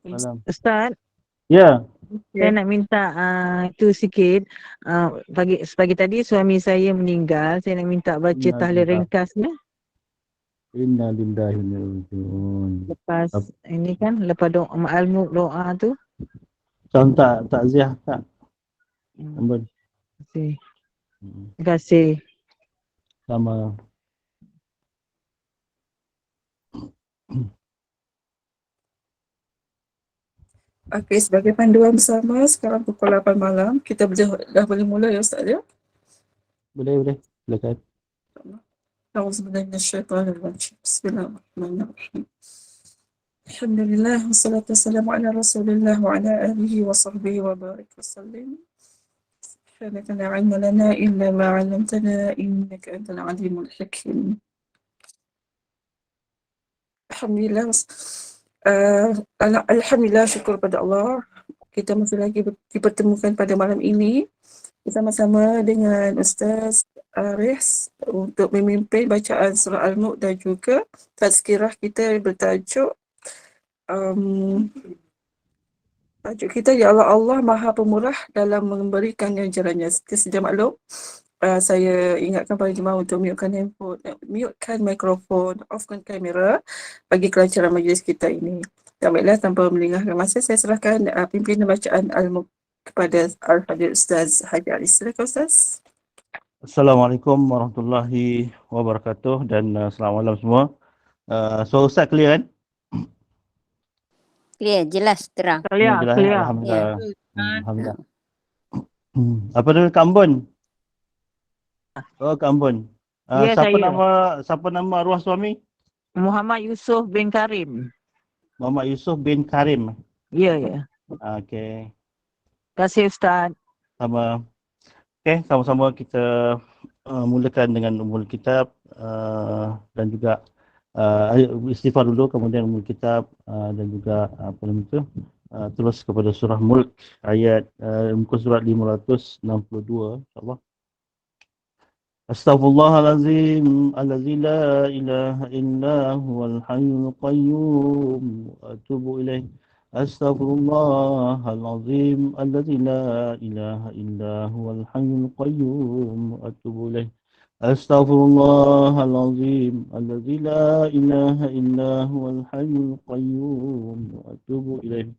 Malam. Ustaz, Ya, saya nak minta itu sikit. Pagi tadi suami saya meninggal. Saya nak minta baca tahlil innalillah, ringkasnya. innalillahi wa inna ilaihi raji'un. Lepas ini kan, lepas doa al-mulk doa tu. Macam takziah tak? Hmm, Ambon. Terima kasih. Sama. Okey, sebagai panduan bersama, sekarang pukul 8 malam. Kita dah boleh mula ya Ustaz ya? Boleh. Silakan. Auzubillahi minasyaitonir rajim. Bismillahirrahmanirrahim. Alhamdulillah, wassalatu wassalamu ala Rasulillah wa ala alihi wa sahbihi wa barik wasallim. Subhanaka la ilma lana illa ma 'allamtana innaka antal alimul hakim. Alhamdulillah, Alhamdulillah, syukur pada Allah. Kita masih lagi dipertemukan pada malam ini bersama-sama dengan Ustaz Aris untuk memimpin bacaan surah Al-Mulk dan juga tazkirah kita bertajuk tajuk kita, Ya Allah, Allah Maha Pemurah dalam memberikan ganjarannya. Sedia maklum, saya ingatkan para jemaah untuk mutekan handphone, mutekan mikrofon, offkan kamera bagi kelancaran majlis kita ini. Dan baiklah, tanpa melengahkan masa, saya serahkan pimpinan bacaan Al-Mulk kepada Al-Hadir Ustaz Haji Aris. Silakan Ustaz. Assalamualaikum warahmatullahi wabarakatuh dan selamat malam semua. Suara Ustaz clear kan? Clear, jelas, terang. Clear. Alhamdulillah. Alhamdulillah. Apa nama Kak Ambon? Oh, Kak Ambon. Ya, Siapa nama arwah suami? Muhammad Yusof bin Karim. Muhammad Yusof bin Karim. Ya. Okey. Terima kasih Ustaz. Sama. Okey, sama-sama kita mulakan dengan umul kitab dan juga istighfar dulu, kemudian umul kitab dan juga apa nama itu, terus kepada surah Mulk ayat muka surat 562 insya-Allah. Astaghfirullahalazim allazi la ilaha illa huwal hayyul qayyum wa atubu ilaih. Astaghfirullahalazim allazi la ilaha illa huwal hayyul qayyum wa atubu ilaih. Astaghfirullahalazim allazi la ilaha illa huwal hayyul qayyum wa atubu ilaih.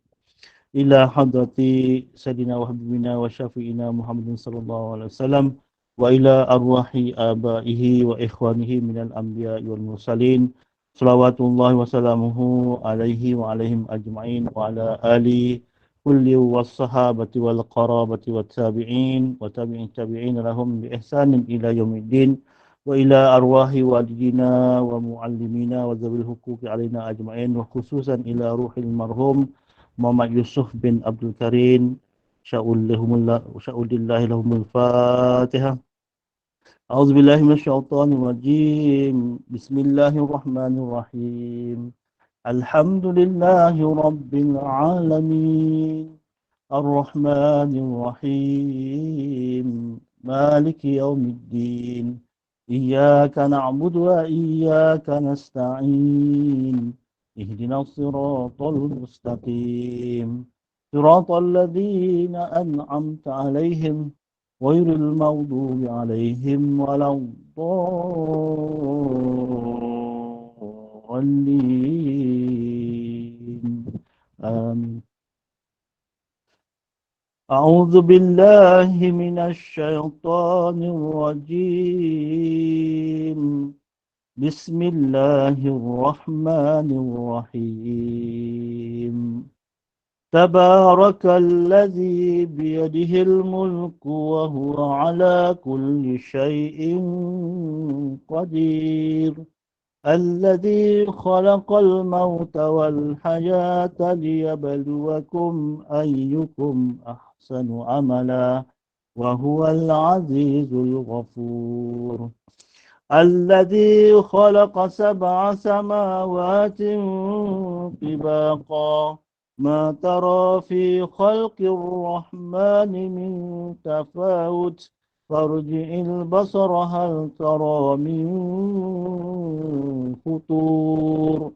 Ila hadrati Sayyidina wa Habibina wa Syafi'ina Muhammadin sallallahu alaihi wasallam wa ila arwahi abaihi wa ikhwanihi minal anbiya'i wal mursalin salawatullahi wa salamuhu alaihi wa alaihim ajma'in wa ala ali kulli was sahabati wal qarabati wat tabi'in wa tabi'in lahum bi ihsanin ila yaumiddin wa ila arwahi walidina wa muallimina wa zawil huquqi alaina ajma'in wa khususan ila ruhil marhum Muhammad Yusuf bin Abdul Karim. Sya'ulillahi lahumul Fatihah. A'udzu billahi minasyaitonir rajim. Bismillahirrahmanirrahim. Alhamdulillahi rabbil alamin. Ar-Rahmanir Rahim. Maliki yaumiddin. Iyyaka na'budu wa iyyaka nasta'in. اهدنا الصراط المستقيم صراط الذين أنعمت عليهم غير المغضوب عليهم ولا الضالين آمين. أعوذ بالله من الشيطان الرجيم بسم الله الرحمن الرحيم تبارك الذي بيده الملك وهو على كل شيء قدير الذي خلق الموت والحياة ليبلوكم أيكم أحسن عملا وهو العزيز الغفور الذي خلق 7 سماوات طباقا ما ترى في خلق الرحمن من تفاوت فارجع البصر هل ترى من فطور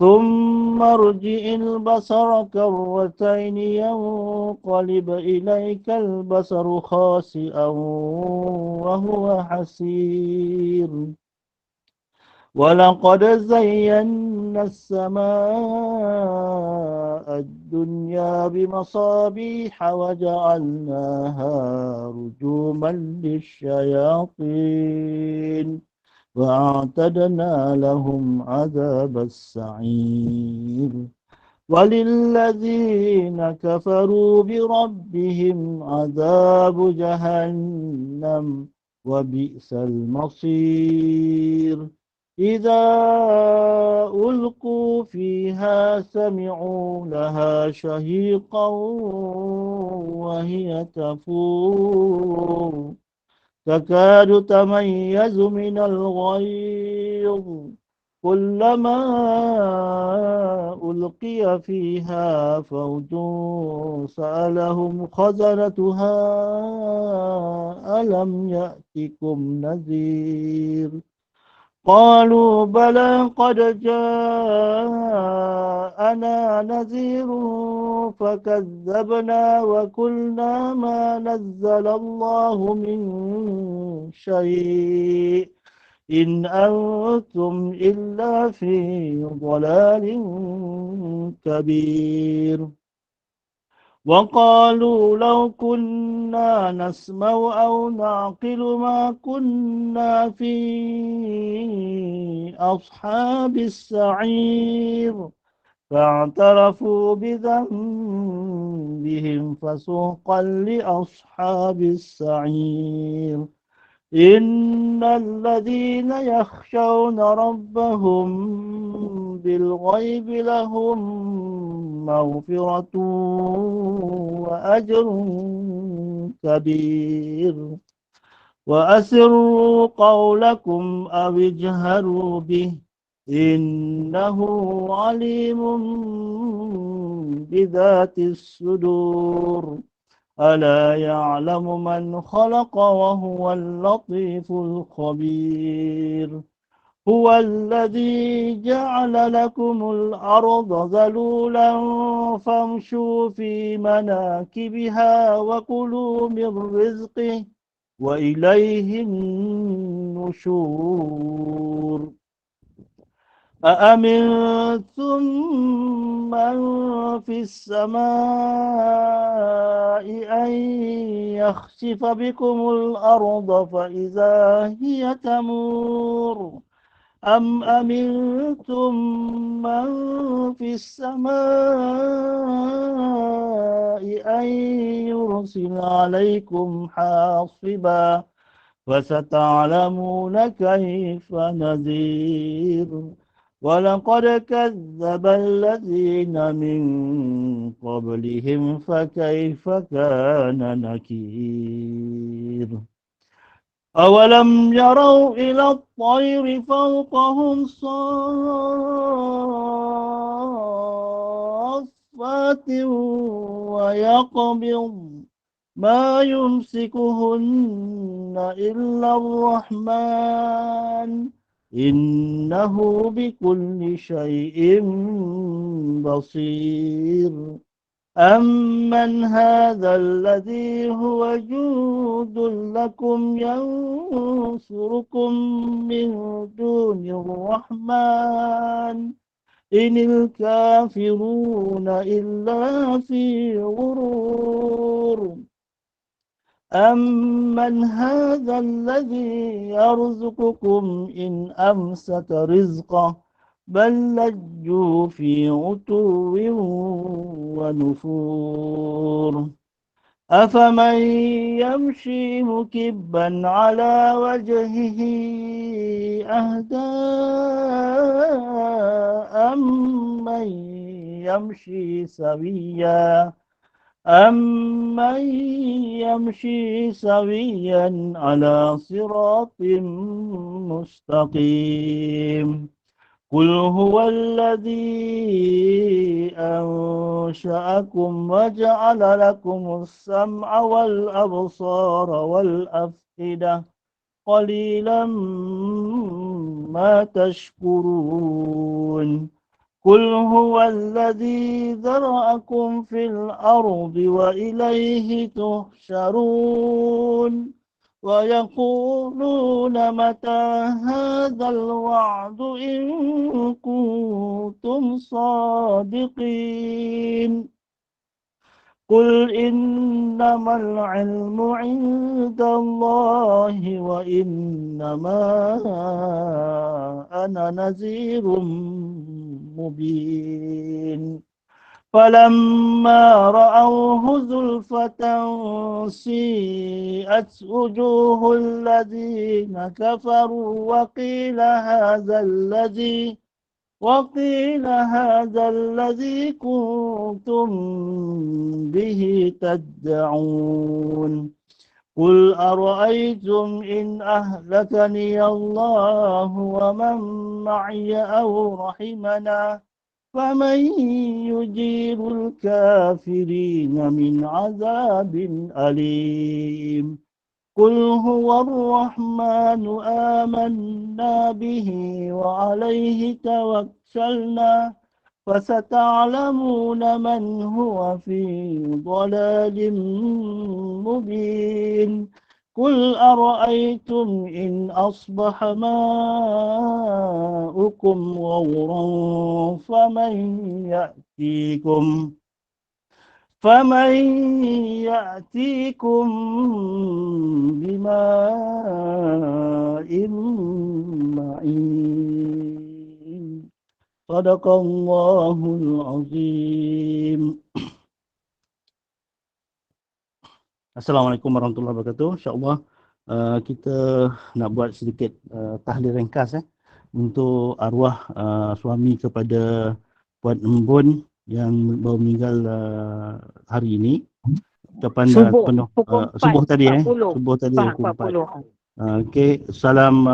ثم ارجع البصر كرتين ينقلب إليك البصر خاسئا وهو حسير ولقد زينا السماء الدنيا بمصابيح وجعلناها رجوما للشياطين وأعتدنا لهم عذاب السعير وللذين كفروا بربهم عذاب جهنم وبئس المصير إذا ألقوا فيها سمعوا لها شهيقا وهي تفور تكاد تميز من الغيظ كلما ألقي فيها فوج سألهم خزنتها ألم يأتكم نذير قالوا بلى قد جاءنا نذير فكذبنا وقلنا ما نزل الله من شيء إن أنتم إلا في ضلال كبير وقالوا لو كنا نسمع أو نعقل ما كنا في أصحاب السعير فاعترفوا بذنبهم فسوقا لأصحاب السعير إن الذين يخشون ربهم بالغيب لهم مغفرة وأجر كبير وأسروا قولكم أو اجهروا به إنه عليم بذات الصدور ألا يعلم من خلق وهو اللطيف الخبير هو الذي جعل لكم الأرض ذلولا فامشوا في مناكبها وكلوا من رزقه وإليه النشور أأمنتم من في السماء أن يخسف بكم الأرض فإذا هي تمور أم أمنتم من في السماء أن يرسل عليكم حاصبا فستعلمون كيف نذير ولقد كذب الذين من قبلهم فكيف كان نكير أولم يروا إلى الطير فوقهم صافات ويقبض ما يمسكهن إلا الرحمن إنه بكل شيء بصير أمن هذا الذي هو جود لكم ينصركم من دون الرحمن إن الكافرون إلا في غرور أمن هذا الذي يرزقكم إن أمسك رزقه بل لجوا في عتو ونفور أفمن يمشي مكبا على وجهه أهدى أمن يمشي سويا أمن يمشي سويا على صراط مستقيم قل هو الذي أنشأكم وجعل لكم السمع والأبصار والأفئدة قليلا ما تشكرون قل هو الذي ذرأكم في الأرض وإليه تحشرون ويقولون متى هذا الوعد إن كنتم صادقين قل إنما العلم عند الله وإنما أنا نذير مبين فلما رأوه زلفة سيئت وجوه الذين كفروا وقيل هذا الذي كنتم به تدعون قل أرأيتم إن أهلكني الله ومن معي أو رحمنا فمن يجير الكافرين من عذاب أليم قل هو الرحمن آمنا به وعليه توكلنا فستعلمون من هو في ضلال مبين قل أرأيتم إن أصبح ماؤكم غورا فمن يأتيكم بماء معين صدق الله العظيم. Assalamualaikum warahmatullahi wabarakatuh. InsyaAllah kita nak buat sedikit tahlil ringkas untuk arwah suami kepada Puan Embun yang baru meninggal hari ini. Ucapan penuh subuh tadi subuh tadi pukul 4. Okey, salam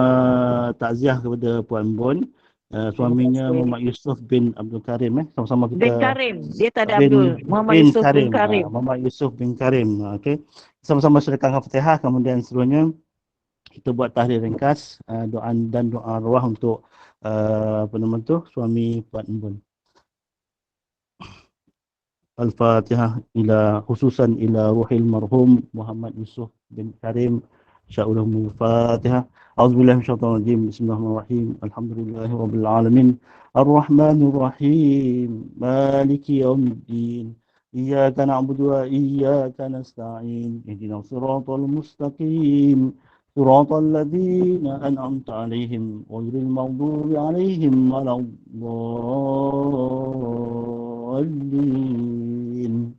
takziah kepada Puan Embun. Suaminya Muhammad Yusuf bin Abdul Karim sama-sama kita bin Karim, dia tak ada Abdul, Muhammad Yusuf bin Karim. Muhammad Yusuf bin Karim. Okey. Sama-sama sedekahkan Fatihah, kemudian seterusnya kita buat tahlil ringkas doa dan doa arwah untuk suami Puan Embun. Al-Fatihah khususan ila ruhil marhum Muhammad Yusuf bin Karim. Insyaallah Al-Fatihah. A'udzubillahi minasyaitonir rajim. Bismillahirrahmanirrahim. Alhamdulillahirabbil alamin. Arrahmanir rahim. Maliki yaumiddin. Iyyaka na'budu wa iyyaka nasta'in. Ihdinas siratal mustaqim. Siratal ladzina an'amta 'alaihim ghairil maghdubi 'alaihim waladdallin.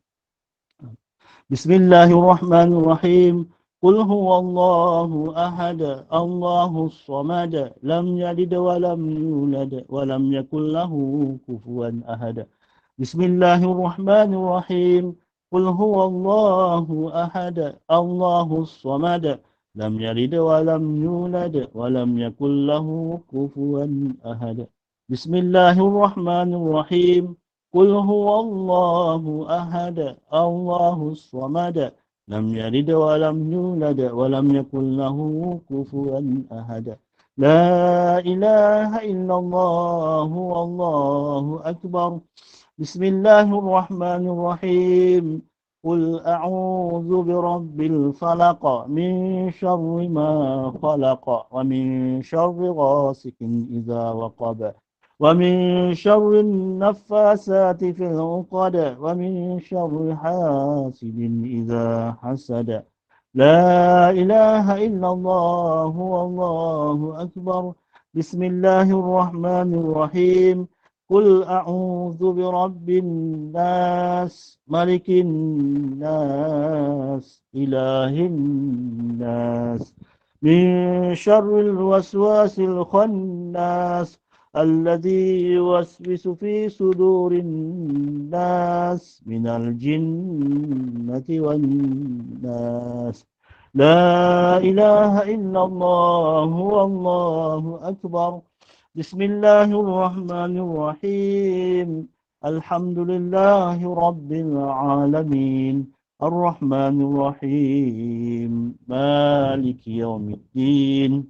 Bismillahirrahmanirrahim. Qul huwallahu ahad, Allahus samad, lam yalid wa lam yulad wa lam yakul lahu kufuwan ahad. Bismillahirrahmanirrahim. Qul huwallahu ahad, Allahus samad, lam yalid wa lam yulad wa lam yakul lahu kufuwan ahad. Bismillahirrahmanirrahim. Qul huwallahu ahad, Allahus samad, lam yalid wa lam yulad wa lam yakul lahu kufuwan ahad. La ilaha illallah wallahu akbar. Bismillahirrahmanirrahim. Qul a'udzu birabbil falaq min syarri ma khalaq wa min syarri ghasikin idza waqab wa min syarri naffasati fil 'uqad wa min syarri hasidin idza hasad. La ilaha illallah wallahu akbar. Bismillahirrahmanirrahim. Qul a'udzu birabbin nas, malikin nas, ilahin nas, min syarril waswasil khannas, alladzi yuwaswisu fi sudurin nas, minal jinnati wan nas. La ilaha illallah wallahu akbar. Bismillahirrahmanirrahim. Alhamdulillahi rabbil alamin. Ar-Rahmanir Rahim. Maliki yaumiddin.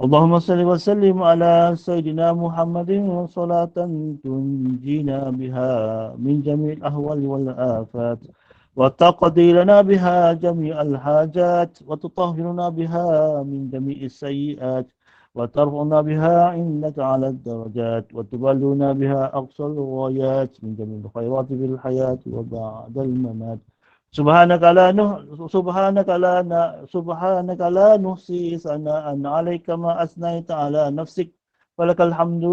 اللهم صل وسلم على سيدنا محمد صلاة تنجينا بها من جميع الأهوال والآفات وتقضي لنا بها جميع الحاجات وتطهرنا بها من جميع السيئات وترفعنا بها عندك على الدرجات وتبلغنا بها أقصى الغايات من جميع الخيرات في الحياة وبعد الممات سبحانك لا نحصي ثناء عليك ما أثنيت على نفسك ولك الحمد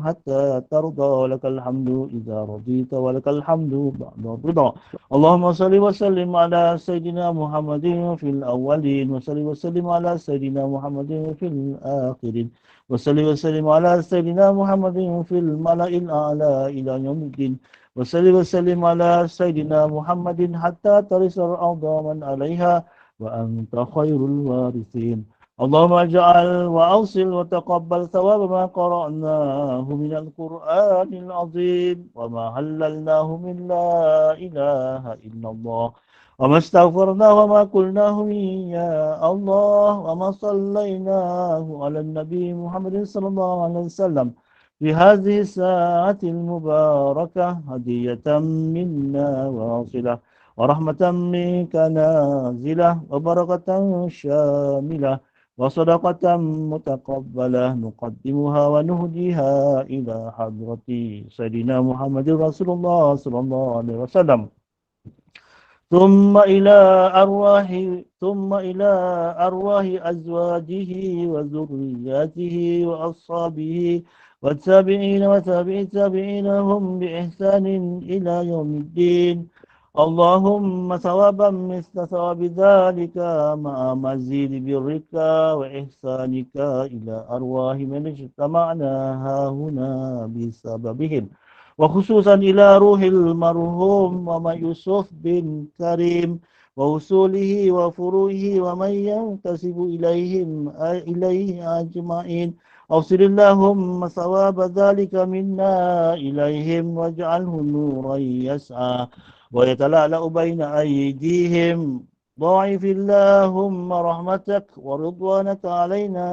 حتى ترضى ولك الحمد إذا رضيت ولك الحمد بعد الرضا اللهم صل وسلم على سيدنا محمد في الأولين وصل وسلم على سيدنا محمد في الآخرين وصل وسلم على سيدنا محمد في الملأ الأعلى إلى يوم الدين وصل وسلم على سيدنا محمد حتى ترث الأرض من عليها وأنت خير الوارثين اللهم اجعل وأوصل وتقبل ثواب ما قرأناه من القرآن العظيم وما هللناه من لا إله إلا الله وما استغفرناه وما قلناه يا الله وما صليناه على النبي محمد صلى الله عليه وسلم في هذه الساعة المباركة هدية منا واصلة ورحمة منك نازلة وبركة شاملة وصدقة متقبلة نقدمها ونهديها إلى حضرة سيدنا محمد رسول الله صلى الله عليه وسلم ثم إلى أرواح أزواجه وذرياته وأصحابه والتابعين وتابع التابعين هم بإحسان إلى يوم الدين اللهم ثوابا مثل ثواب ذلك مع مزيد برك وإحسانك إلى أرواح من اجتمعنا هاهنا بسببهم وخصوصا إلى روح المرحوم ومن يوسف بن كريم ووصوله وفروعه ومن ينتسب إليه أجمعين أوصل اللهم ثواب ذلك منا إليهم واجعله نورا يسعى ويتلألأ بين أيديهم ضاعف اللهم رحمتك ورضوانك علينا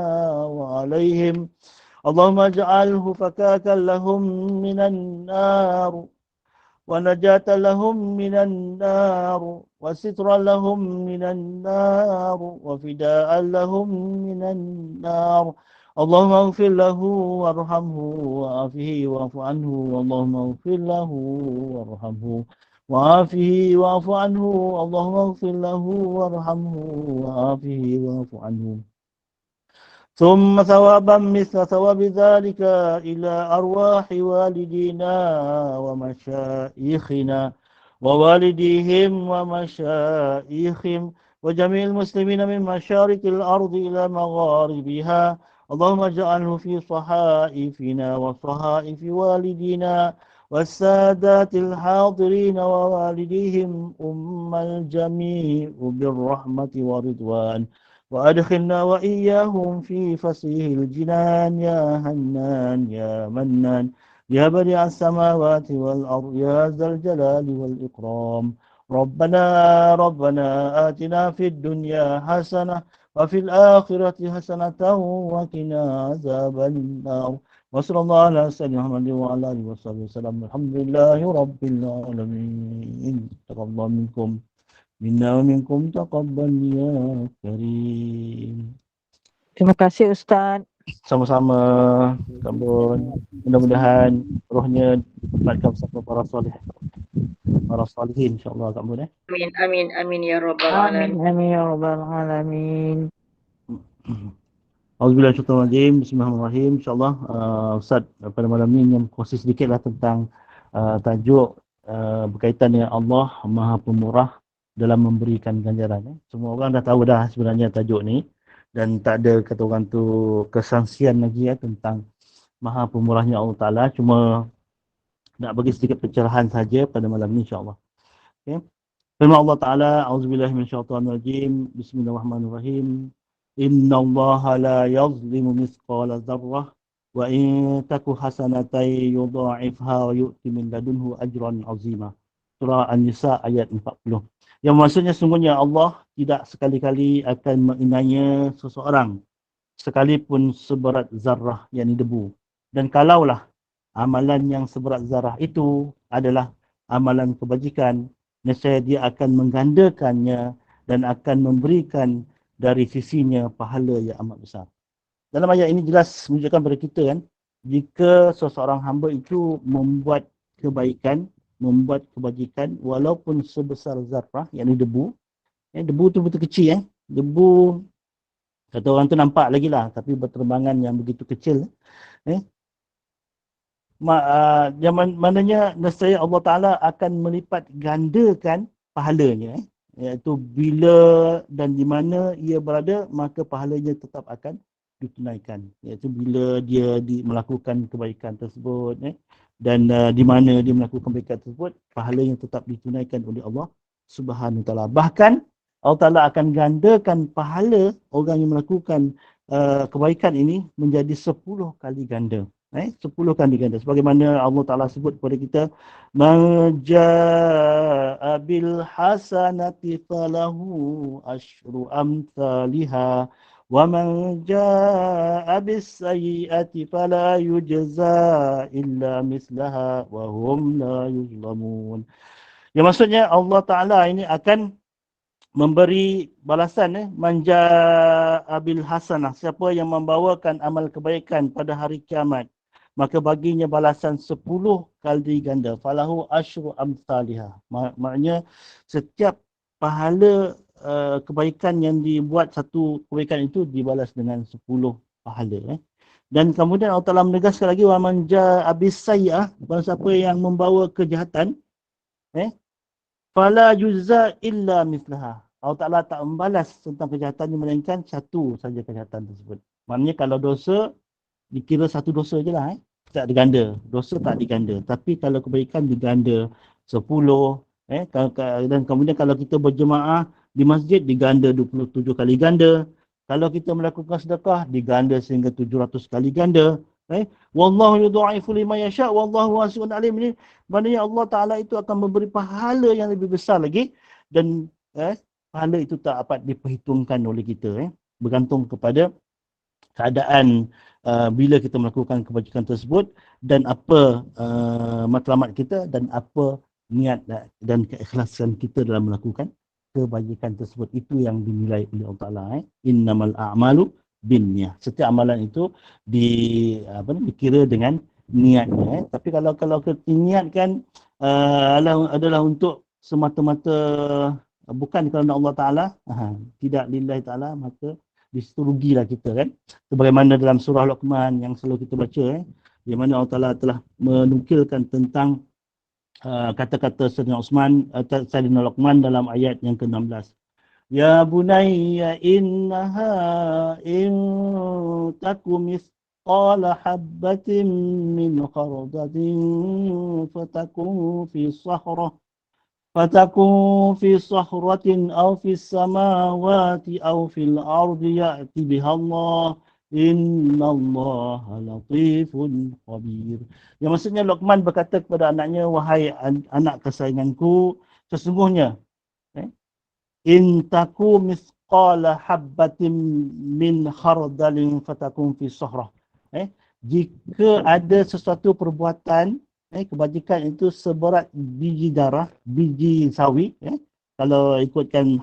وعليهم اللهم اجعله فكاكا لهم من النار ونجاة لهم من النار وسترا لهم من النار وفداء لهم من النار اللهم اغفر له وارحمه وعافه واعف عنه اللهم اغفر له وارحمه وعافه واعف عنه اللهم اغفر له وارحمه وعافه واعف عنه ثم ثوابا مثل ثواب ذلك إلى أرواح والدينا ومشايخنا ووالديهم ومشايخهم وجميع المسلمين من مشارق الأرض إلى مغاربها اللهم اجعله في صحائفنا وصحائف والدينا والسادات الحاضرين ووالديهم الجميع بالرحمة ورضوان وأدخلنا وإياهم في فصيح الجنان يا هنان يا منان يا بديع السماوات والأرض يا ذا الجلال والإكرام ربنا آتنا في الدنيا حسنة وفي الآخرة حسنة وقنا عذاب النار وصلى الله على سيدنا محمد وعلى آله وصحبه وسلم الحمد لله رب العالمين تقبل الله منكم minna wa minkum taqabbal ya karim. Terima kasih Ustaz. Sama-sama Kambun. Mudah-mudahan rohnya dapatkan bersama para soleh. Para salihin insya-Allah Kambun Amin, amin, amin ya rabbal Amin, alamin. amin ya rabbal alamin. Auzubillahi minasyaitonir rajim. Bismillahirrahmanirrahim. Insya-Allah Ustaz pada malam ni yang kongsi sedikitlah tentang tajuk berkaitan dengan Allah Maha Pemurah dalam memberikan ganjaran. Semua orang dah tahu dah sebenarnya tajuk ni dan tak ada kata orang tu kesangsian lagi tentang Maha Pemurahnya Allah Taala, cuma nak bagi sedikit pencerahan saja pada malam ni insya-Allah. Okey. Firman Allah Taala, auzubillahi minasyaitonir rajim. Bismillahirrahmanirrahim. Innallaha la yazlimu mithqala dzarrah wa in taku hasanatan yudha'ifha wa yu'ti min ladunhu ajran 'azima. Surah An-Nisa ayat 40. Yang maksudnya sungguhnya Allah tidak sekali-kali akan menganiaya seseorang sekalipun seberat zarah, yakni debu. Dan kalaulah amalan yang seberat zarah itu adalah amalan kebajikan, nescaya dia akan menggandakannya dan akan memberikan dari sisinya pahala yang amat besar. Dalam ayat ini jelas menunjukkan kepada kita kan, jika seseorang hamba itu membuat kebaikan, membuat kebajikan walaupun sebesar zarah, yakni debu. Debu tu betul kecil. Debu, kata orang tu nampak lagi lah, tapi berterbangan yang begitu kecil. Maknanya nescaya Allah Ta'ala akan melipat gandakan pahalanya. Iaitu bila dan di mana ia berada, maka pahalanya tetap akan ditunaikan. Iaitu bila dia melakukan kebaikan tersebut. Dan di mana dia melakukan kebaikan tersebut, pahalanya tetap ditunaikan oleh Allah Subhanahu Wa Ta'ala. Bahkan Allah Ta'ala akan gandakan pahala orang yang melakukan kebaikan ini menjadi 10 kali ganda. 10 kali ganda. Sebagaimana Allah Ta'ala sebut kepada kita, man jaa'a bil hasanati falahu asyru amthaliha wa man jaa'a bis sayyi'ati fala yujza illa mislaha wa hum la yuzlamun. Yang maksudnya Allah Ta'ala ini akan memberi balasan manja abil hasanah, siapa yang membawakan amal kebaikan pada hari kiamat, maka baginya balasan 10 kali ganda. Falahu asyru amsalihah. Maknanya setiap pahala kebaikan yang dibuat, satu kebaikan itu dibalas dengan 10 pahala. Dan kemudian Allah Ta'ala menegaskan lagi, wa man jaa bis sayyi'ah, siapa yang membawa kejahatan, fala yujza illa mislaha. Allah Ta'ala tak membalas tentang kejahatan melainkan satu saja kejahatan tersebut. Maknanya kalau dosa, dikira satu dosa je lah. Tak diganda. Dosa tak diganda. Tapi kalau kebaikan diganda 10. Dan kemudian kalau kita berjemaah di masjid, diganda 27 kali ganda. Kalau kita melakukan sedekah, diganda sehingga 700 kali ganda. Wallahu yudha'ifu liman yasha' wallahu wasi'un alim. Ini maknanya Allah Ta'ala itu akan memberi pahala yang lebih besar lagi. Dan pahala itu tak dapat diperhitungkan oleh kita. Bergantung kepada keadaan bila kita melakukan kebajikan tersebut dan apa matlamat kita dan apa niat dan keikhlasan kita dalam melakukan kebajikan tersebut. Itu yang dinilai oleh Allah Ta'ala. Innamal a'malu binniyah. Setiap amalan itu dikira dengan niatnya. Tapi kalau kita niatkan adalah untuk semata-mata bukan kerana Allah Ta'ala, tidak lillahi ta'ala, maka di situ rugilah kita kan. Sebagaimana dalam surah Luqman yang selalu kita baca, di mana Allah Ta'ala telah menukilkan tentang kata-kata Sayyidina Luqman dalam ayat yang ke-16. Ya bunayya innaha in taku mithqala habbatin min khardalin fatakun fi sahratin aw fi samawati aw fil ardi ya'ti biha Allah innallaha latifun khabir. Yang maksudnya Luqman berkata kepada anaknya, wahai anak kesayanganku, sesungguhnya in taku mithqala habbatin min khardalin fatakun fi sahrah. Jika ada sesuatu perbuatan kebajikan itu seberat biji darah, biji sawi, kalau ikutkan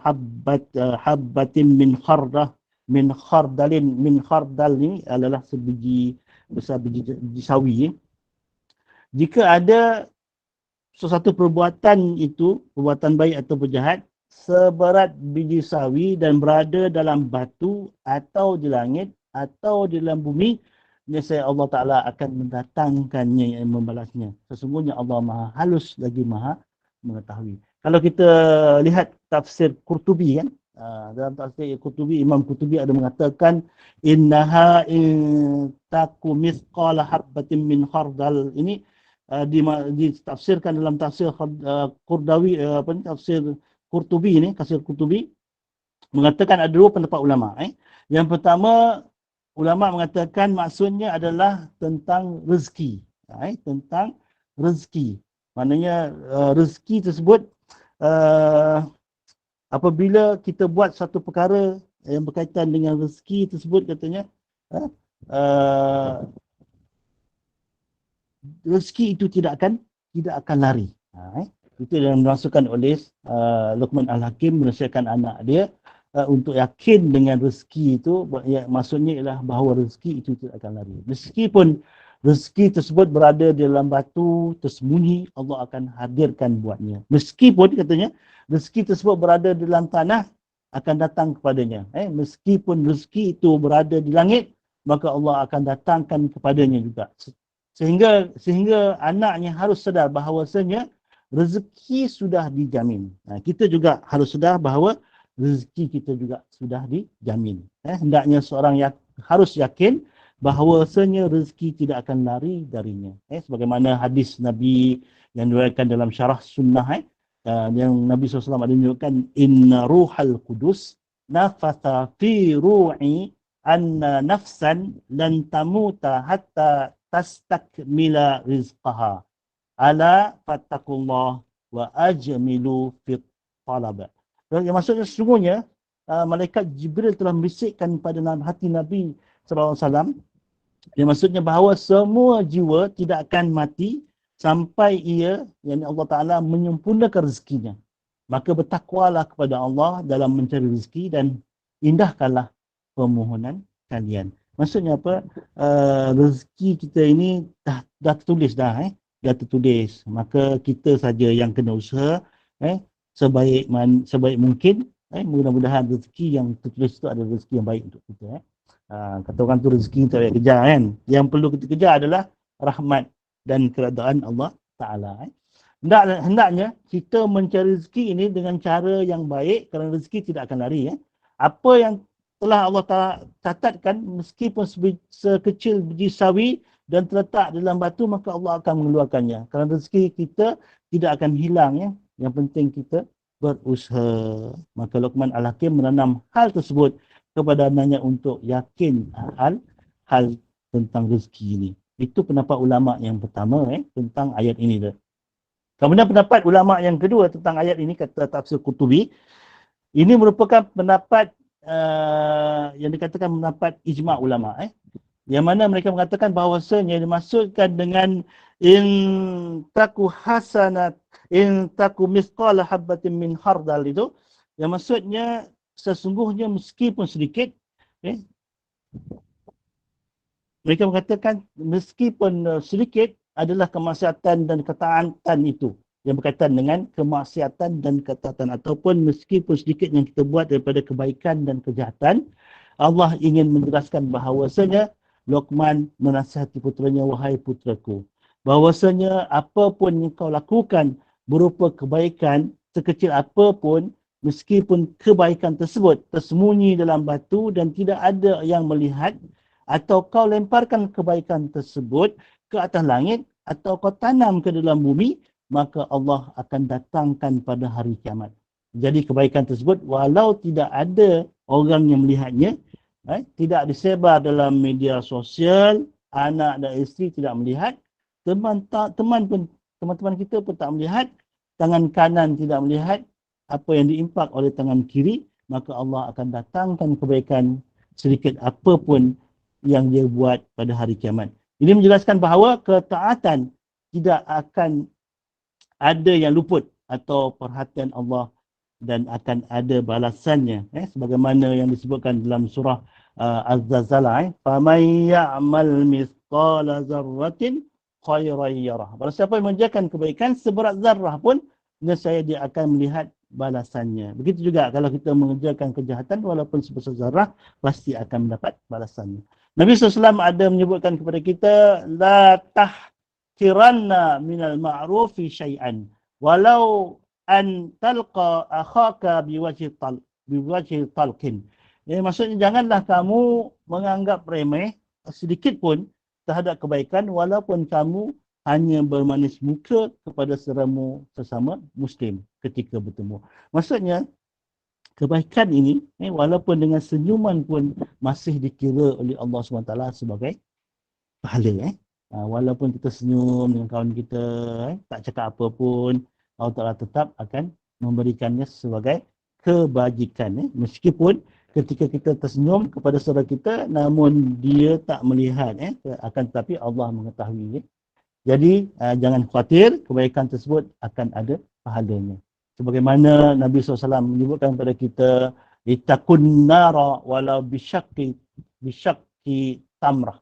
habbatin min khardalin, min khardal ni adalah sebiji besar biji sawi. Jika ada sesuatu perbuatan itu, perbuatan baik atau berjahat, seberat biji sawi dan berada dalam batu atau di langit atau di dalam bumi, nescaya Allah Ta'ala akan mendatangkannya yang membalasnya. Sesungguhnya Allah Maha halus lagi Maha mengetahui. Kalau kita lihat tafsir Qurtubi kan, dalam tafsir Qurtubi, Imam Qurtubi ada mengatakan innaha in taku mithqala habbatin min khardal. Ini ditafsirkan dalam tafsir tafsir Qurtubi ini, tafsir Qurtubi mengatakan ada dua pendapat ulama. Yang pertama, ulama mengatakan maksudnya adalah tentang rezeki. Tentang rezeki. Maknanya rezeki tersebut apabila kita buat satu perkara yang berkaitan dengan rezeki tersebut, katanya uh, rezeki itu tidak akan lari. Itu yang dimaksudkan oleh Luqman Al-Hakim menasihatkan anak dia untuk yakin dengan rezeki itu, maksudnya ialah bahawa rezeki itu tidak akan lari. Meskipun rezeki tersebut berada di dalam batu tersembunyi, Allah akan hadirkan buatnya. Meskipun katanya rezeki tersebut berada di dalam tanah, akan datang kepadanya. Meskipun rezeki itu berada di langit, maka Allah akan datangkan kepadanya juga. Sehingga anaknya harus sedar bahawasanya rezeki sudah dijamin. Kita juga harus sedar bahawa rezeki kita juga sudah dijamin. Hendaknya seorang harus yakin bahawasanya rezeki tidak akan lari darinya. Sebagaimana hadis Nabi yang diriwayatkan dalam syarah sunnah, yang Nabi SAW ada menyebutkan, inna ruhal qudus nafatha fi ru'i anna nafsan lan tamuta hatta tastakmila rizqaha ala fattakullah wa ajmilu fit talab. Yang maksudnya sesungguhnya malaikat Jibril telah membisikkan pada hati Nabi SAW. Yang maksudnya bahawa semua jiwa tidak akan mati sampai ia, yang Allah Ta'ala menyempurnakan rezekinya. Maka bertakwalah kepada Allah dalam mencari rezeki dan indahkanlah permohonan kalian. Maksudnya apa? Rezeki kita ini dah tertulis dah. Dah tertulis. Maka kita saja yang kena usaha sebaik mungkin. Mudah-mudahan rezeki yang tertulis itu adalah rezeki yang baik untuk kita. Kata orang tu rezeki tak payah kejar kan. Yang perlu kita kejar adalah rahmat dan keredaan Allah Ta'ala. Hendaknya kita mencari rezeki ini dengan cara yang baik, kerana rezeki tidak akan lari. Apa yang telah Allah catatkan, meskipun sekecil biji sawi dan terletak dalam batu, maka Allah akan mengeluarkannya. Kerana rezeki kita tidak akan hilang. Yang penting kita berusaha. Maka Luqman Al-Hakim menanam hal tersebut kepada anaknya untuk yakin hal tentang rezeki ini. Itu pendapat ulama yang pertama tentang ayat ini. Kemudian pendapat ulama yang kedua tentang ayat ini, kata Tafsir Qurtubi, ini merupakan pendapat yang dikatakan pendapat ijma' ulama. Yang mana mereka mengatakan bahawasanya dimaksudkan dengan in taku misqala habbatin min hardal itu, yang maksudnya sesungguhnya meskipun sedikit, mereka mengatakan meskipun sedikit adalah kemaksiatan dan ketaatan itu, yang berkaitan dengan kemaksiatan dan ketaatan, ataupun meskipun sedikit yang kita buat daripada kebaikan dan kejahatan. Allah ingin menjelaskan bahawasanya Luqman menasihati putranya, wahai putraku, bahawasanya apapun yang kau lakukan berupa kebaikan, sekecil apapun, meskipun kebaikan tersebut tersembunyi dalam batu dan tidak ada yang melihat, atau kau lemparkan kebaikan tersebut ke atas langit, atau kau tanam ke dalam bumi, maka Allah akan datangkan pada hari kiamat. Jadi kebaikan tersebut, walau tidak ada orang yang melihatnya, tidak disebar dalam media sosial, anak dan isteri tidak melihat, teman-teman kita pun tak melihat, tangan kanan tidak melihat apa yang diimpak oleh tangan kiri, maka Allah akan datangkan kebaikan sedikit apapun yang dia buat pada hari kiamat. Ini menjelaskan bahawa ketaatan tidak akan ada yang luput atau perhatian Allah, dan akan ada balasannya. Sebagaimana yang disebutkan dalam surah Az-Zalzalah, faman ya'mal mithqala dzarratin khairan yarah. Barang siapa yang mengerjakan kebaikan seberat zarah pun, nescaya dia akan melihat balasannya. Begitu juga kalau kita mengerjakan kejahatan walaupun sebesar zarah, pasti akan mendapat balasannya. Nabi SAW ada menyebutkan kepada kita, la tahkiranna minal ma'rufi syai'an walau an talqa akhaka biwajhi talqin. Maksudnya janganlah kamu menganggap remeh sedikit pun terhadap kebaikan walaupun kamu hanya bermanis muka kepada sesama muslim ketika bertemu. Maksudnya kebaikan ini walaupun dengan senyuman pun masih dikira oleh Allah SWT sebagai pahala. Walaupun kita senyum dengan kawan kita, tak cakap apa pun, Allah Ta'ala tetap akan memberikannya sebagai kebajikan. Meskipun ketika kita tersenyum kepada saudara kita namun dia tak melihat, akan tetapi Allah mengetahui. Jadi jangan khawatir, kebaikan tersebut akan ada pahalanya. Sebagaimana Nabi SAW menyebutkan kepada kita, ittaqun nara walau bisyakki tamrah.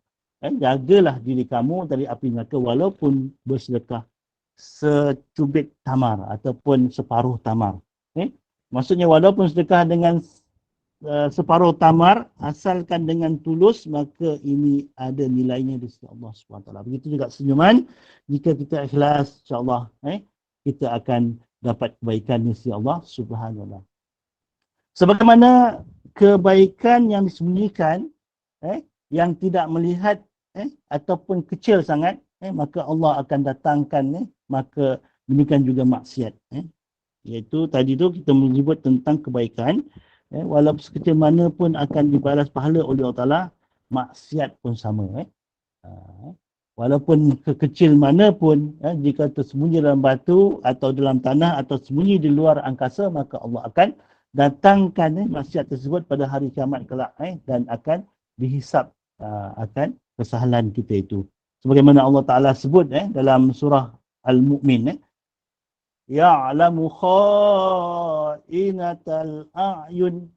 Jagalah diri kamu dari api neraka walaupun bersedekah secubit tamar ataupun separuh tamar. Maksudnya walaupun sedekah dengan separuh tamar, asalkan dengan tulus, maka ini ada nilainya di sisi Allah SWT. Begitu juga senyuman, jika kita ikhlas, insyaAllah kita akan dapat kebaikan di sisi Allah SWT. Sebagaimana kebaikan yang disembunyikan, yang tidak melihat ataupun kecil sangat, maka Allah akan datangkan, maka demikian juga maksiat. Iaitu tadi tu kita menyebut tentang kebaikan, walaupun sekecil mana pun akan dibalas pahala oleh Allah Ta'ala, maksiat pun sama. Walaupun kekecil mana pun, jika tersembunyi dalam batu atau dalam tanah atau sembunyi di luar angkasa, maka Allah akan datangkan maksiat tersebut pada hari kiamat kelak, dan akan dihisap akan kesalahan kita itu. Sebagaimana Allah Ta'ala sebut dalam surah Al-Mu'min, ya'lamu kha'inatal a'yun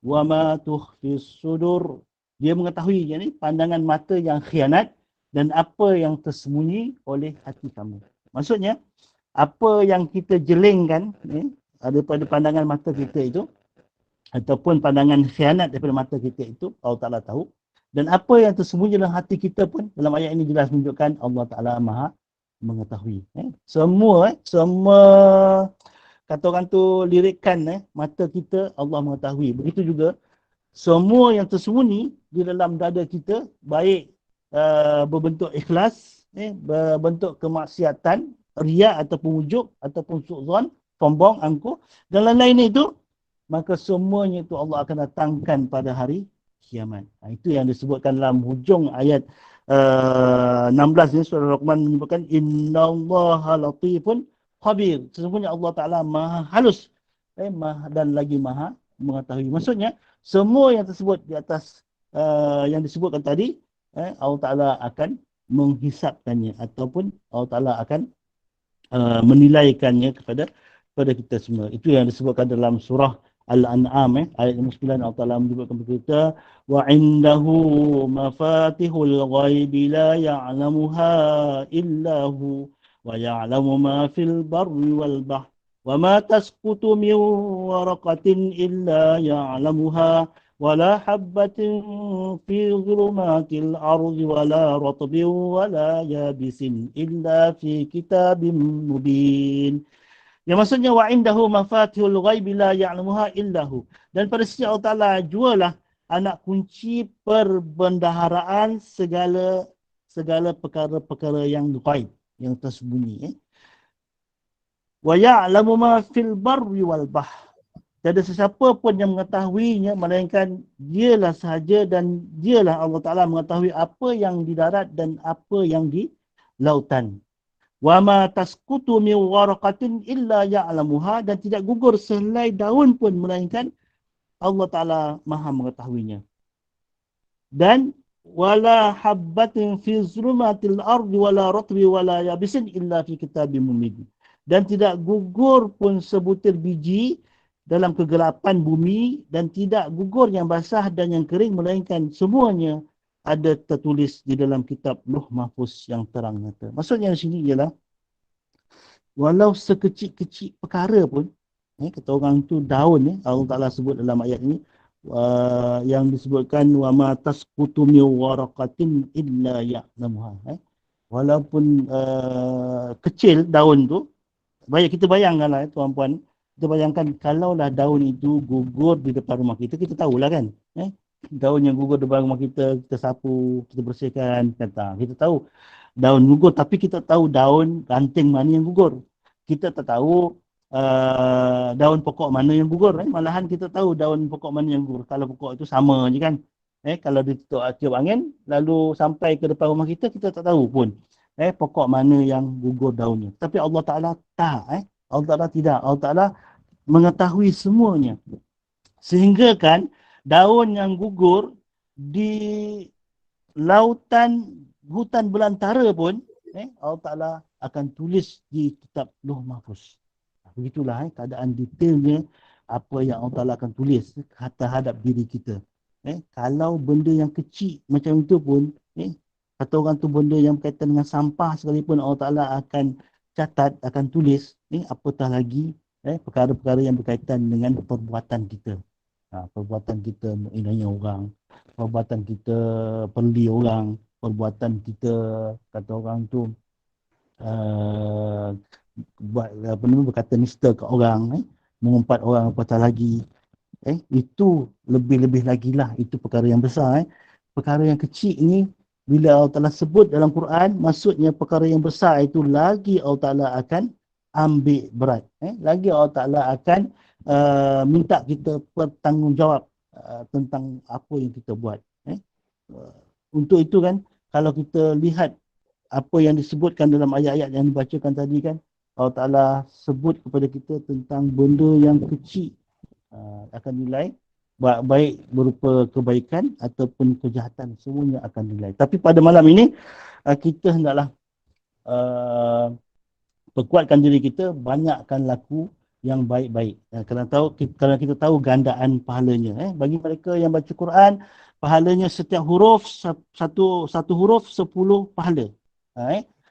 wa ma tukhfis sudur. Dia mengetahui pandangan mata yang khianat dan apa yang tersembunyi oleh hati kamu. Maksudnya, apa yang kita jelingkan daripada pandangan mata kita itu, ataupun pandangan khianat daripada mata kita itu, Allah Ta'ala tahu. Dan apa yang tersembunyi dalam hati kita pun, dalam ayat ini jelas menunjukkan Allah Ta'ala Maha mengetahui. Semua kata orang tu lirikan mata kita Allah mengetahui. Begitu juga semua yang tersembunyi di dalam dada kita, baik berbentuk ikhlas, berbentuk kemaksiatan, riya ataupun wujud ataupun su'zon, sombong, angkuh dan lain-lain itu, maka semuanya itu Allah akan datangkan pada hari kiamat. Itu yang disebutkan dalam hujung ayat 16 ni, surah Luqman menyebutkan innallaha latifun khabir. Sesungguhnya Allah Ta'ala maha halus dan lagi maha mengetahui. Maksudnya semua yang tersebut di atas yang disebutkan tadi, Allah Ta'ala akan menghisapkannya ataupun Allah Ta'ala akan menilaikannya kepada kita semua. Itu yang disebutkan dalam surah Al-An'am, ayat 9, Allah Ta'ala menyebutkan kepada kita, wa indahu mafatihul ghaibi la ya'lamuha illahu wa ya'lamu ma fil barri wal bahr wa ma tasqutu min waraqatin illa ya'lamuha wa la habbatin fi dhulumatil ardi wa la ratbin wa la yabisin illa fi kitabim mubin. Yang maksudnya wa indahu mafatihul ghaibi la ya'lamuha illahu. Dan pada sisi Allah Ta'ala jualah anak kunci perbendaharaan segala perkara-perkara yang ghaib, yang tersembunyi. Wa ya'lamu ma fil barri wal bahr. Tiada sesiapa pun yang mengetahuinya melainkan dialah sahaja, dan dialah Allah Ta'ala mengetahui apa yang di darat dan apa yang di lautan. Wa ma tasqutu min waraqatin illa ya'lamuha. Dan tidak gugur sehelai daun pun melainkan Allah Ta'ala maha mengetahuinya. Dan wala habbatin fi zulumatil ardi wala ratbi wala yabisin illa fi kitabim mubin. Dan tidak gugur pun sebutir biji dalam kegelapan bumi, dan tidak gugur yang basah dan yang kering melainkan semuanya ada tertulis di dalam kitab Lauh Mahfuz yang terang nyata. Maksudnya di sini ialah walau sekecil-kecil perkara pun, kata orang tu daun, Allah Ta'ala sebut dalam ayat ini, yang disebutkan wa ma tasqutu min waraqatin illa ya'lamuha. Walaupun kecil daun tu, baik kita bayangkanlah tuan-puan, kita bayangkan kalaulah daun itu gugur di depan rumah kita, kita tahulah kan, daun yang gugur di depan rumah kita, kita sapu, kita bersihkan, kita tahu daun gugur, tapi kita tahu daun ranting mana yang gugur. Kita tak tahu daun pokok mana yang gugur. Malahan kita tahu daun pokok mana yang gugur kalau pokok itu sama je kan. Kalau tiup angin lalu sampai ke depan rumah kita, kita tak tahu pun pokok mana yang gugur daunnya. Tapi Allah Ta'ala tak. Allah Ta'ala tidak. Allah Ta'ala mengetahui semuanya. Sehingga kan daun yang gugur di lautan hutan belantara pun, Allah Ta'ala akan tulis di kitab Lauh Mahfuz. Begitulah keadaan detailnya apa yang Allah Ta'ala akan tulis terhadap diri kita. Kalau benda yang kecil macam itu pun, kata orang tu benda yang berkaitan dengan sampah sekalipun Allah Ta'ala akan catat, akan tulis, apatah lagi perkara-perkara yang berkaitan dengan perbuatan kita. Perbuatan kita menghina orang, perbuatan kita peli orang, perbuatan kita kata orang tu buat apa nama berkata nista ke orang, mengumpat orang apatah lagi. Itu lebih-lebih lagi lah, itu perkara yang besar. Perkara yang kecil ni bila Allah Ta'ala sebut dalam Quran, maksudnya perkara yang besar itu lagi Allah Ta'ala akan ambil berat. Lagi Allah Ta'ala akan minta kita bertanggungjawab tentang apa yang kita buat. Untuk itu kan, kalau kita lihat apa yang disebutkan dalam ayat-ayat yang dibacakan tadi kan, Allah Ta'ala sebut kepada kita tentang benda yang kecil akan nilai, baik berupa kebaikan ataupun kejahatan, semuanya akan nilai. Tapi pada malam ini, kita hendaklah perkuatkan diri kita, banyakkan laku yang baik-baik. Kerana kita tahu gandaan pahalanya. Bagi mereka yang baca Quran, pahalanya setiap huruf, satu huruf 10 pahala.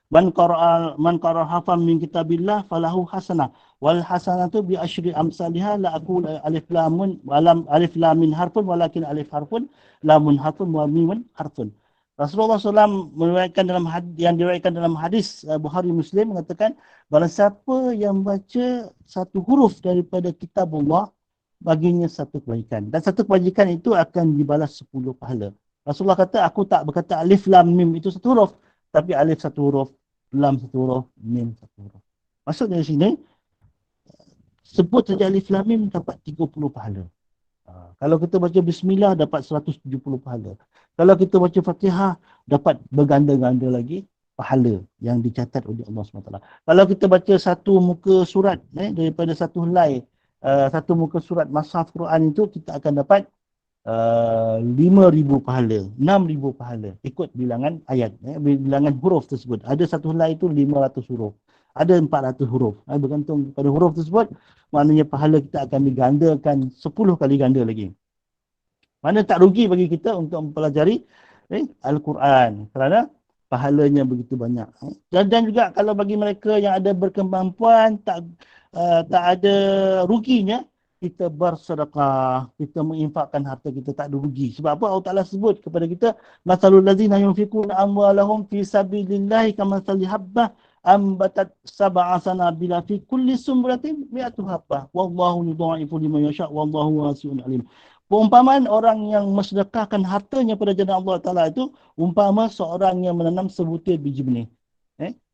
Man qara'a hafam min kitabillah falahu hasanah wal hasanatu bi asyri amsalihha la aqul alif lam min harfun walakin alif harfun lamun harfun wa mimun harfun. Rasulullah SAW diriwayatkan dalam hadis Bukhari Muslim mengatakan, barang siapa yang baca satu huruf daripada kitabullah, baginya satu kebajikan, dan satu kebajikan itu akan dibalas 10 pahala. Rasulullah kata, aku tak berkata alif lam mim itu satu huruf, tapi alif satu huruf, lam satu huruf, mim satu huruf. Maksudnya di sini, sebut saja alif lam mim dapat 30 pahala. Kalau kita baca bismillah dapat 170 pahala. Kalau kita baca Fatihah dapat berganda-ganda lagi pahala yang dicatat oleh Allah SWT. Kalau kita baca satu muka surat daripada satu helai, satu muka surat Mushaf Quran itu, kita akan dapat 5,000 pahala, 6,000 pahala. Ikut bilangan ayat, bilangan huruf tersebut. Ada satu helai itu 500 huruf. Ada 400 huruf. Bergantung pada huruf tersebut, maknanya pahala kita akan digandakan 10 kali ganda lagi. Mana tak rugi bagi kita untuk mempelajari Al-Quran, kerana pahalanya begitu banyak. Dan juga kalau bagi mereka yang ada berkemampuan, tak ada ruginya, kita bersedekah, kita menginfakkan harta kita, tak ada rugi. Sebab apa? Allah Ta'ala sebut kepada kita, masalul ladzina yunfikuna amwalahum fi sabilillahi kamathali habbah ambatat sab'a sanabila fi kulli sumratin mi'atu habbah wallahu yudha'ifu liman yasha' wallahu wasi'un alim. Perumpamaan orang yang mensedekahkan hartanya pada jalan Allah Ta'ala itu umpama seorang yang menanam sebutir biji benih.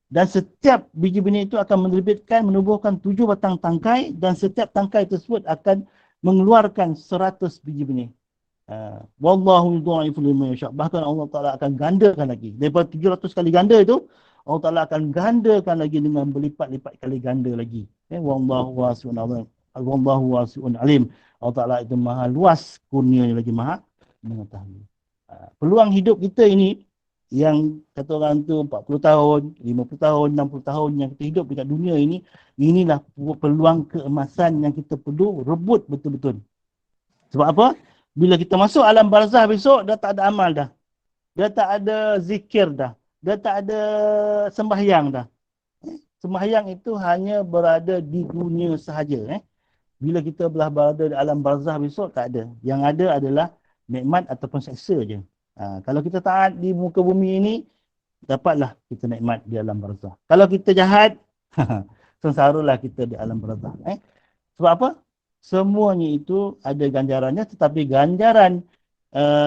Dan setiap biji benih itu akan menubuhkan 7 batang tangkai, dan setiap tangkai tersebut akan mengeluarkan 100 biji benih. Wallahu yudha'ifu liman yasha'. Bahkan Allah Ta'ala akan gandakan lagi. Daripada 700 kali ganda itu, Allah Ta'ala akan gandakan lagi dengan berlipat-lipat kali ganda lagi. Wallahu wasi'un alim. Wallahu wasi'un alim. Allah Ta'ala itu maha luas kurnianya, lagi maha mengetahui. Peluang hidup kita ini, yang kata orang tu 40 tahun, 50 tahun, 60 tahun yang kita hidup dekat dunia ini, inilah peluang keemasan yang kita perlu rebut betul-betul. Sebab apa? Bila kita masuk alam barzah besok, dah tak ada amal dah. Dah tak ada zikir dah. Dah tak ada sembahyang dah. Sembahyang itu hanya berada di dunia sahaja. Bila kita belah berada di alam barzah besok, tak ada. Yang ada adalah nikmat ataupun seksa je. Kalau kita taat di muka bumi ini, dapatlah kita nikmat di alam barzah. Kalau kita jahat, sengsaralah kita di alam barzah. Sebab apa? Semuanya itu ada ganjarannya, tetapi ganjaran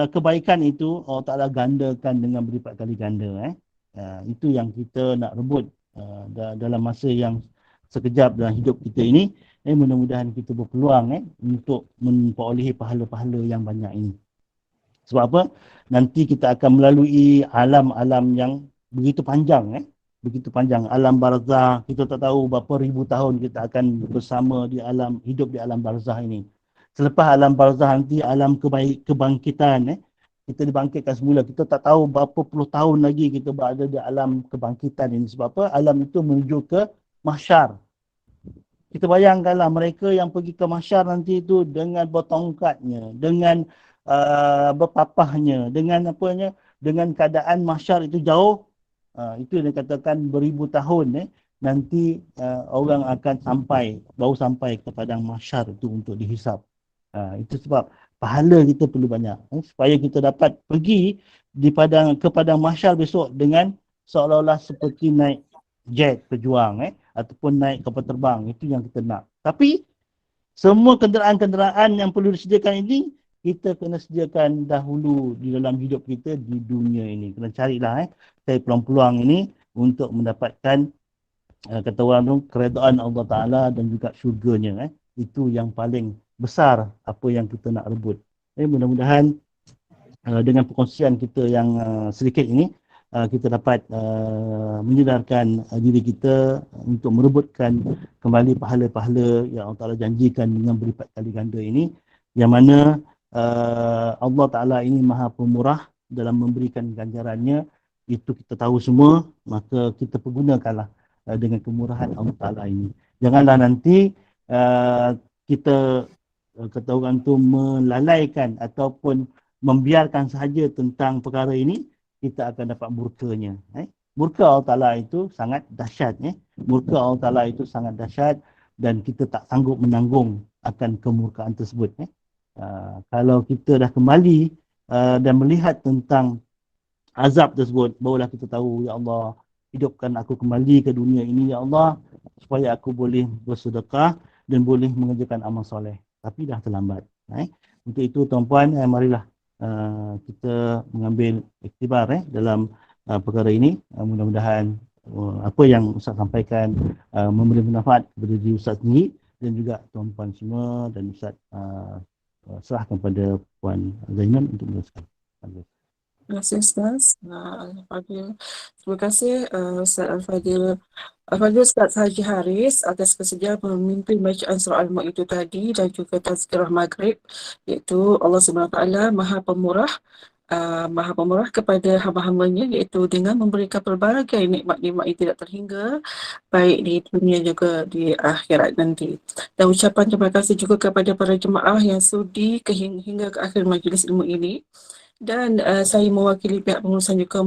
kebaikan itu Allah Ta'ala gandakan dengan berlipat kali ganda. Itu yang kita nak rebut dalam masa yang sekejap dalam hidup kita ini. Mudah-mudahan kita berpeluang untuk memperolehi pahala-pahala yang banyak ini. Sebab apa? Nanti kita akan melalui alam-alam yang begitu panjang. Begitu panjang. Alam barzah, kita tak tahu berapa ribu tahun kita akan bersama di alam, hidup di alam barzah ini. Selepas alam barzah nanti alam kebangkitan. Kita dibangkitkan semula. Kita tak tahu berapa puluh tahun lagi kita berada di alam kebangkitan ini. Sebab apa? Alam itu menuju ke mahsyar. Kita bayangkanlah mereka yang pergi ke mahsyar nanti itu dengan bertongkatnya, dengan berpapahnya, dengan apanya, dengan keadaan mahsyar itu jauh. Itu yang dikatakan beribu tahun. Nanti orang akan baru sampai ke padang mahsyar itu untuk dihisap. Itu sebab pahala kita perlu banyak supaya kita dapat pergi ke padang mahsyar besok dengan seolah-olah seperti naik jet pejuang ataupun naik kapal terbang. Itu yang kita nak. Tapi semua kenderaan-kenderaan yang perlu disediakan ini kita kena sediakan dahulu di dalam hidup kita di dunia ini. Kena carilah cari peluang-peluang ini untuk mendapatkan kata orang tu keredaan Allah Ta'ala dan juga syurganya. Itu yang paling besar apa yang kita nak rebut. Mudah-mudahan dengan perkongsian kita yang sedikit ini kita dapat menyedarkan diri kita untuk merebutkan kembali pahala-pahala yang Allah Ta'ala janjikan dengan berlipat kali ganda ini, yang mana Allah Ta'ala ini maha pemurah dalam memberikan ganjarannya. Itu kita tahu semua, maka kita pergunakanlah dengan kemurahan Allah Ta'ala ini. Janganlah nanti kita kata orang tu melalaikan ataupun membiarkan sahaja tentang perkara ini, kita akan dapat murkanya. Murka Allah Ta'ala itu sangat dahsyat. Murka Allah Ta'ala itu sangat dahsyat dan kita tak sanggup menanggung akan kemurkaan tersebut. Kalau kita dah kembali dan melihat tentang azab tersebut, barulah kita tahu, ya Allah, hidupkan aku kembali ke dunia ini, ya Allah, supaya aku boleh bersedekah dan boleh mengerjakan amal soleh. Tapi dah terlambat. Untuk itu tuan-puan, marilah kita mengambil iktibar dalam perkara ini. Mudah-mudahan apa yang Ustaz sampaikan memberi manfaat kepada diri Ustaz sendiri dan juga tuan-puan semua, dan Ustaz serahkan pada Puan Zainal untuk meneruskan. Terima kasih Ustaz Al-Fadhil. Terima kasih Ustaz Al-Fadhil. Ustaz Haji Haris atas kesediaan memimpin bacaan surah Al-Ma'idah tadi dan juga tazkirah maghrib, iaitu Allah SWT Maha Pemurah Maha Pemurah kepada hamba-hambanya, iaitu dengan memberikan pelbagai nikmat-nikmat yang tidak terhingga, baik di dunia juga di akhirat nanti. Dan ucapan terima kasih juga kepada para jemaah yang sudi hingga ke akhir majlis ilmu ini. Dan saya mewakili pihak pengurusan juga